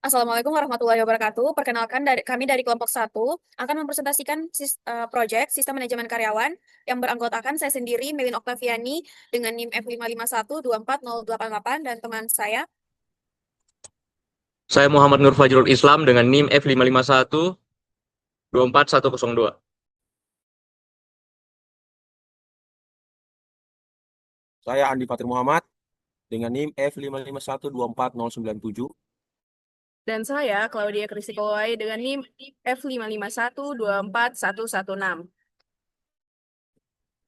Assalamualaikum warahmatullahi wabarakatuh. Perkenalkan kami dari kelompok satu akan mempresentasikan proyek Sistem Manajemen Karyawan yang beranggotakan saya sendiri, Melin Oktaviani, dengan NIM F5512408 dan teman saya. Saya Muhammad Nur Fajrul Islam dengan NIM F551241102. Saya Andi Fatir Muhammad dengan NIM F5512497. Dan saya, Claudia Kristikolwai dengan NIM F551241116.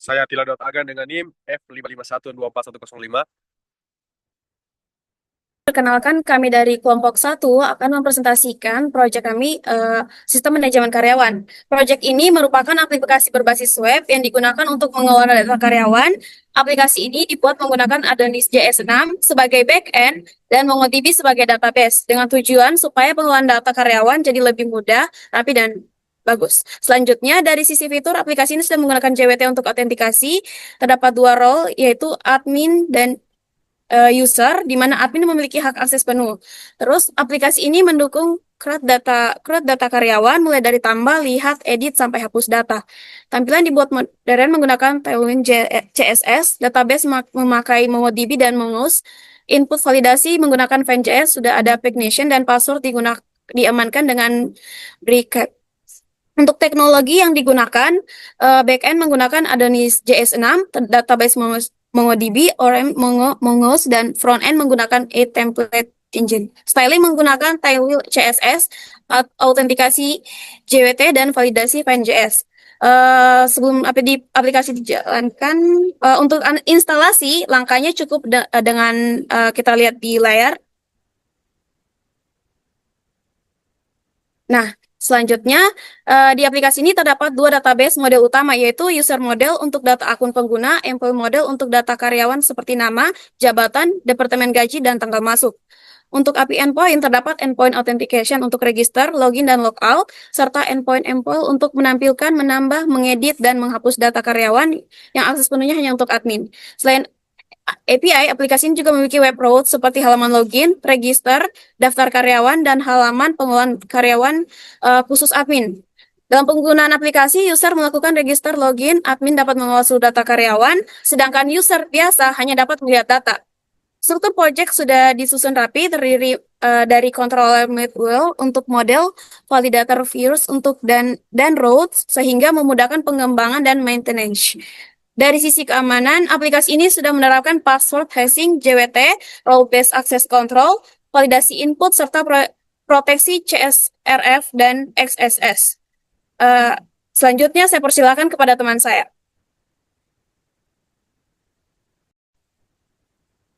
Saya Tila Daud Agan dengan NIM F551241105. Perkenalkan, kami dari kelompok satu akan mempresentasikan proyek kami, Sistem Manajemen Karyawan. Proyek ini merupakan aplikasi berbasis web yang digunakan untuk mengelola data karyawan. Aplikasi ini dibuat menggunakan Adonis JS6 sebagai back-end dan MongoDB sebagai database, dengan tujuan supaya pengelolaan data karyawan jadi lebih mudah, rapi, dan bagus. Selanjutnya, dari sisi fitur, aplikasi ini sudah menggunakan JWT untuk autentikasi. Terdapat dua role, yaitu admin dan user, di mana admin memiliki hak akses penuh. Terus aplikasi ini mendukung CRUD data karyawan mulai dari tambah, lihat, edit, sampai hapus data. Tampilan dibuat modern menggunakan Tailwind CSS, database memakai MongoDB dan Mongoose. Input validasi menggunakan Vue.js, sudah ada Pagination dan password diamankan dengan Bricket. Untuk teknologi yang digunakan, backend menggunakan Adonis JS6, database MongoDB, ORM Mongoose, dan frontend menggunakan A-Template Engine. Styling menggunakan Tailwind CSS, autentikasi JWT, dan validasi Vue.js. Sebelum aplikasi dijalankan, untuk instalasi, langkahnya cukup dengan kita lihat di layar. Nah, selanjutnya, di aplikasi ini terdapat dua database model utama, yaitu user model untuk data akun pengguna, employee model untuk data karyawan seperti nama, jabatan, departemen gaji, dan tanggal masuk. Untuk API endpoint, terdapat endpoint authentication untuk register, login, dan logout, serta endpoint employee untuk menampilkan, menambah, mengedit, dan menghapus data karyawan yang akses penuhnya hanya untuk admin. Selain API, aplikasi ini juga memiliki web route seperti halaman login, register, daftar karyawan, dan halaman pengolahan karyawan khusus admin. Dalam penggunaan aplikasi, user melakukan register login, admin dapat mengolah seluruh data karyawan, sedangkan user biasa hanya dapat melihat data. Struktur project sudah disusun rapi, terdiri dari controller module untuk model, validator views untuk dan routes, sehingga memudahkan pengembangan dan maintenance. Dari sisi keamanan, aplikasi ini sudah menerapkan password hashing, JWT, role-based access control, validasi input, serta proteksi CSRF dan XSS. Selanjutnya, saya persilakan kepada teman saya.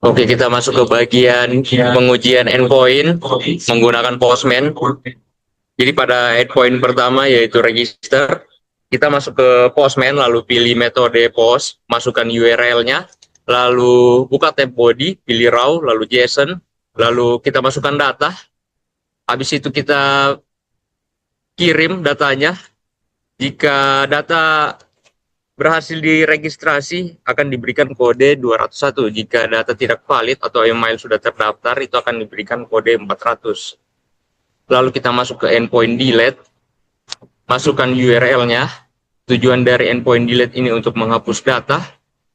Oke, kita masuk ke bagian pengujian endpoint menggunakan Postman. Jadi pada endpoint pertama yaitu register, kita masuk ke Postman, lalu pilih metode post, masukkan URL-nya, lalu buka tab body, pilih raw, lalu JSON, lalu kita masukkan data. Habis itu kita kirim datanya. Jika data berhasil diregistrasi, akan diberikan kode 201. Jika data tidak valid atau email sudah terdaftar, itu akan diberikan kode 400. Lalu kita masuk ke endpoint delete, masukkan URL-nya. Tujuan dari endpoint delete ini untuk menghapus data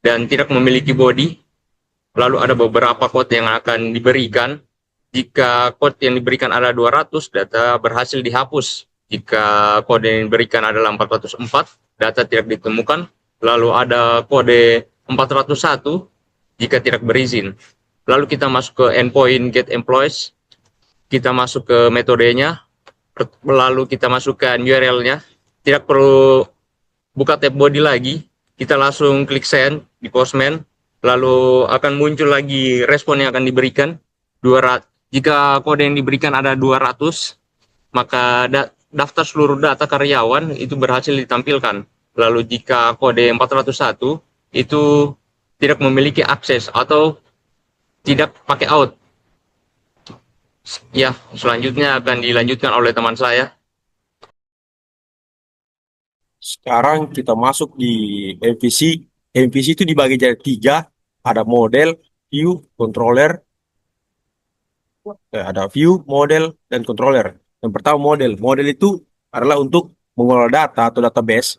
dan tidak memiliki body. Lalu ada beberapa kode yang akan diberikan. Jika kode yang diberikan ada 200, data berhasil dihapus. Jika kode yang diberikan adalah 404, data tidak ditemukan. Lalu ada kode 401 jika tidak berizin. Lalu kita masuk ke endpoint get employees. Kita masuk ke metodenya. Lalu kita masukkan URL-nya. Tidak perlu buka tab body lagi, kita langsung klik send di Postman, lalu akan muncul lagi respon yang akan diberikan. Jika kode yang diberikan ada 200, maka daftar seluruh data karyawan itu berhasil ditampilkan. Lalu jika kode 401 itu tidak memiliki akses atau tidak pakai out. Ya, selanjutnya akan dilanjutkan oleh teman saya. Sekarang kita masuk di MVC. MVC itu dibagi jadi tiga, ada model, view, controller. Ada view, model, dan controller. Yang pertama model. Model itu adalah untuk mengelola data atau database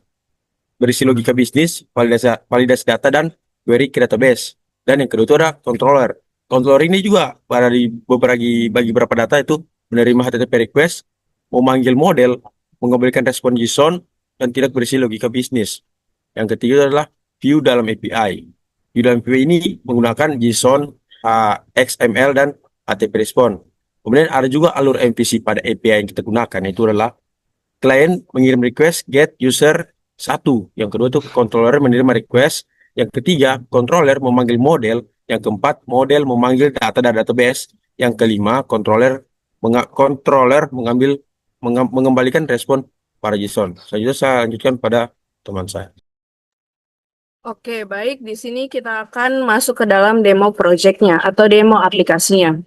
berisi logika bisnis, validasi data, dan query ke database. Dan yang kedua itu ada controller. Controller ini juga pada bagi beberapa data itu menerima HTTP request, memanggil model, mengembalikan respon JSON, dan tidak berisi logika bisnis. Yang ketiga adalah view dalam API. View dalam API ini menggunakan JSON, XML, dan HTTP respon. Kemudian ada juga alur MVC pada API yang kita gunakan, yaitu adalah klien mengirim request get user satu. Yang kedua itu controller menerima request. Yang ketiga, controller memanggil model. Yang keempat, model memanggil data dari database. Yang kelima, controller mengembalikan respon para JSON. Selanjutnya saya lanjutkan pada teman saya. Oke, baik. Di sini kita akan masuk ke dalam demo projectnya atau demo aplikasinya.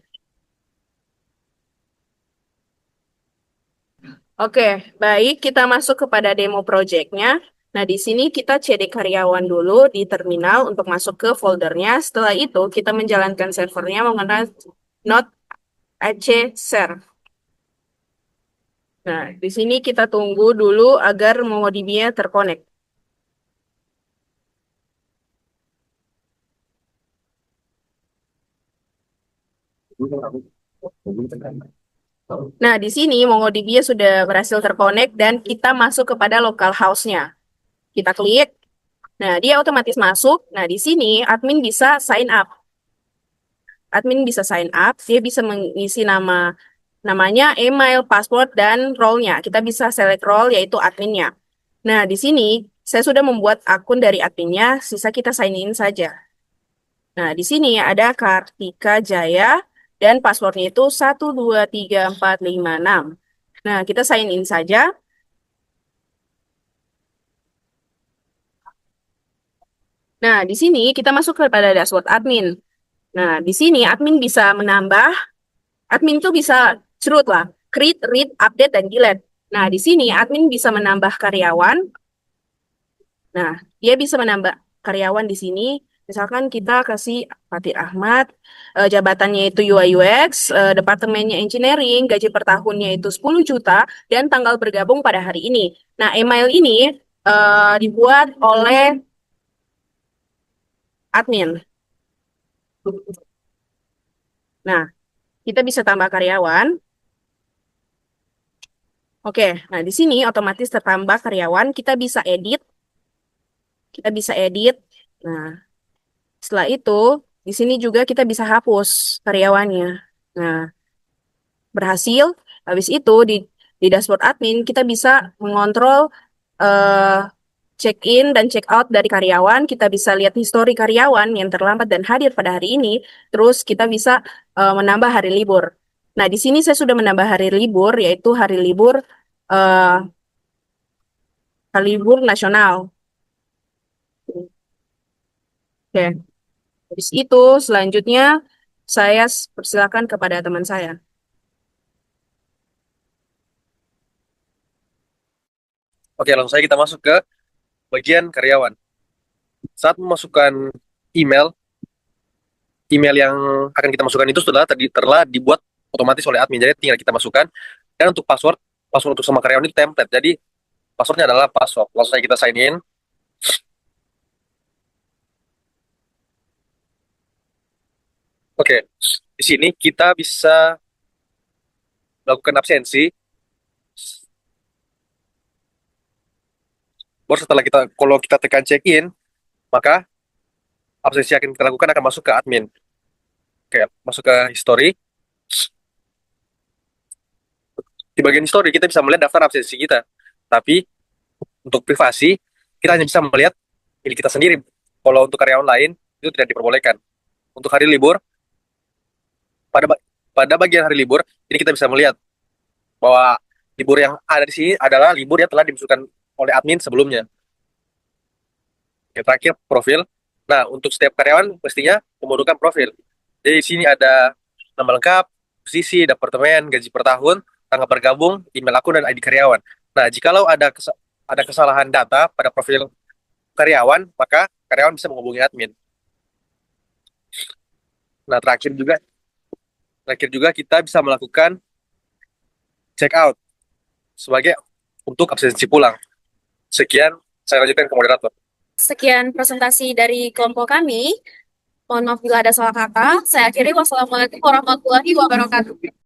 Oke, baik. Kita masuk kepada demo projectnya. Nah, di sini kita CD karyawan dulu di terminal untuk masuk ke foldernya. Setelah itu, kita menjalankan servernya menggunakan Node AC Serve. Nah, di sini kita tunggu dulu agar MongoDB-nya terkonek. Nah, di sini MongoDB sudah berhasil terkonek dan kita masuk kepada localhost-nya. Kita klik. Nah, dia otomatis masuk. Nah, di sini admin bisa sign up. Admin bisa sign up, dia bisa mengisi namanya, email, password, dan role-nya. Kita bisa select role yaitu adminnya. Nah, di sini saya sudah membuat akun dari adminnya, sisa kita sign in saja. Nah, di sini ada Kartika Jaya dan passwordnya itu 123456. Nah, kita sign in saja. Nah, di sini kita masuk kepada dashboard admin. Nah, di sini admin bisa menambah, admin itu bisa cerut lah, create, read, update, dan delete. Nah, di sini admin bisa menambah karyawan. Nah, dia bisa menambah karyawan di sini. Misalkan kita kasih Fatih Ahmad, jabatannya itu UI UX, departemennya engineering, gaji per tahunnya itu 10 juta, dan tanggal bergabung pada hari ini. Nah, email ini dibuat oleh admin. Nah, kita bisa tambah karyawan. Oke, nah di sini otomatis tertambah karyawan, kita bisa edit. Kita bisa edit. Nah, setelah itu, di sini juga kita bisa hapus karyawannya. Nah, berhasil. Habis itu di dashboard admin kita bisa mengontrol eh, check in dan check out dari karyawan. Kita bisa lihat histori karyawan yang terlambat dan hadir pada hari ini. Terus kita bisa menambah hari libur. Nah, di sini saya sudah menambah hari libur, yaitu eh, hari libur nasional. Oke, habis itu selanjutnya saya persilakan kepada teman saya. Oke, langsung saja kita masuk ke bagian karyawan. Saat memasukkan email, email yang akan kita masukkan itu telah dibuat otomatis oleh admin. Jadi tinggal kita masukkan. Dan untuk password, password untuk sama karyawan itu template. Jadi passwordnya adalah password. Langsung saja kita sign in. Oke, di sini kita bisa melakukan absensi. Baru setelah kalau kita tekan check in, maka absensi yang akan kita lakukan akan masuk ke admin. Oke, masuk ke history. Di bagian history kita bisa melihat daftar absensi kita. Tapi untuk privasi, kita hanya bisa melihat milik kita sendiri. Kalau untuk karyawan lain, itu tidak diperbolehkan. Untuk hari libur, pada pada bagian hari libur, ini kita bisa melihat bahwa libur yang ada di sini adalah libur yang telah dimasukkan oleh admin sebelumnya. Yang terakhir, profil. Nah, untuk setiap karyawan mestinya membutuhkan profil. Jadi di sini ada nama lengkap, posisi, departemen, gaji per tahun, tanggal bergabung, email akun, dan ID karyawan. Nah, jikalau ada kesalahan data pada profil karyawan, maka karyawan bisa menghubungi admin. Nah, terakhir juga Terakhir juga kita bisa melakukan check out sebagai untuk absensi pulang. Sekian, saya lanjutkan ke moderator. Sekian presentasi dari kelompok kami. Mohon maaf bila ada salah kata. Saya akhiri. Wassalamualaikum warahmatullahi wabarakatuh.